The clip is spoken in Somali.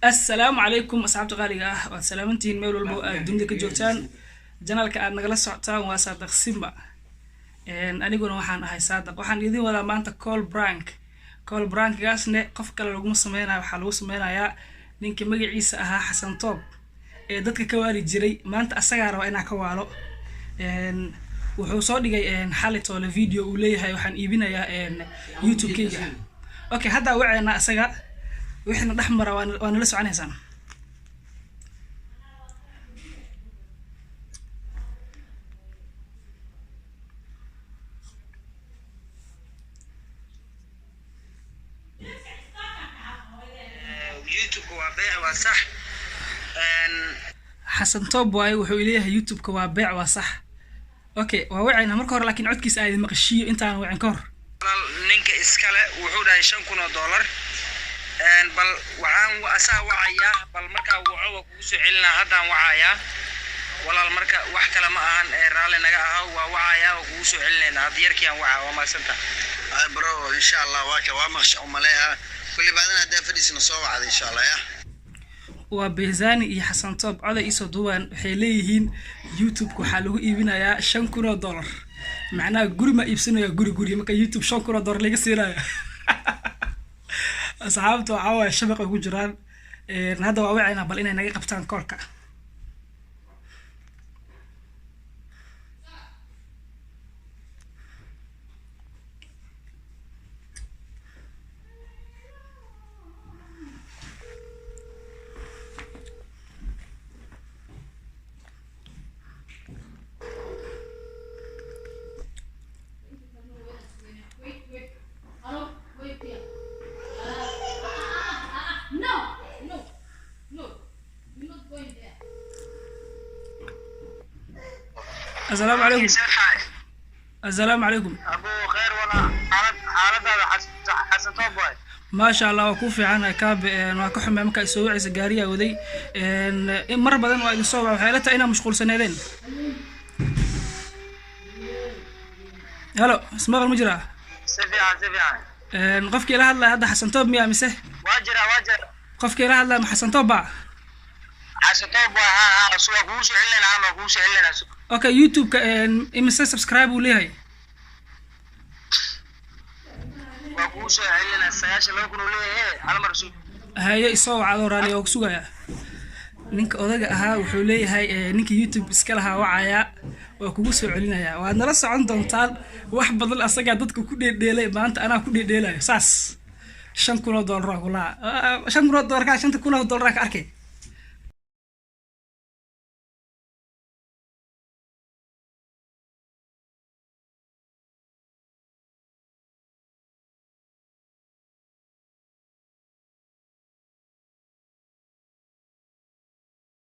السلام عليكم أصحاب غالية وسلامتين ميل والبو الدنيا كجوتان جنالك أنا نقل سعتان وصادق سيمبا أنا قلنا وحنا صادق وحنا يدين ولا ما أنت كول برانك جاسنا قفك لو جم سمينا وحلو سمينا يا نينك مجي عيسى حسن طوب dadka ka waali jiray maanta asaga raba inaa ka waalo wuxuu soo dhigay xalay toole video uu leeyahay waxaan iibinayaa YouTube kayga okay hadda wacayna asaga wixina dhaxmara waan la soconaysaan YouTube waa beec waa sax حسن طوب واي وحuu leeyahay YouTube ka waa beec waa sax okay waa wacayna marka hore laakiin codkiisa ay maqashiyo intaan wacin ka hor ninka iskale wuxuu dhahay $5,000 bal waxaan asaa wacaya bal marka wuxuu kugu soo celinaa hadaan wacaya walaal marka wax kale ma ahan raali naga ahaa waa wacaya oo kugu soo celinayna had yarkii aan waca waa maasanta ay bro insha Allah waa maqsha umaleeha kulli baadana hadaa fadhiisna soo wacday insha Allah ya وبيزاني iyo xasan toob cod ay soo duubaan waxay leeyihiin YouTube waxa lagu iibinayaa $5,000 macnaa guri ma iibsanayo guri marka YouTube $5,000 laga siinayo asxaabtu waxa shabaqa ku jiraan hadda waa wacayna bal inay naga qabtaan koolka السلام عليكم السلام عليكم ابو خير ولا حالته حسن طوب واي ما شاء الله وكوفي عنا كاب ما كحمه marka soo wacaysa gaariga waday in mar badan waa idin soo waxay la tahay inaan mashquul saneedeen halo ismaaqal mujra سفيان qofkii la hadlay hadda xasan toob miyaa mise واجر qofkii la hadlay xasan toob ba حسن طوب ها سو كوش علنا انا كوش علنا okay YouTube ka imise subscribe uu leeyahay وكوش علنا سياش لو كنوا ليه على مرسول haye isoo wacdo raali oo sugaya ninka odaga ahaa wuxuu leeyahay ninka YouTube iska lahaa wacaya oo kugu soo celinaya waad nala socon doontaan wax badan asaga dadka ku dheedheelay maanta ana ku dheedheelayo saas $5,000 kula $5,000 ka $5,000 ka arkay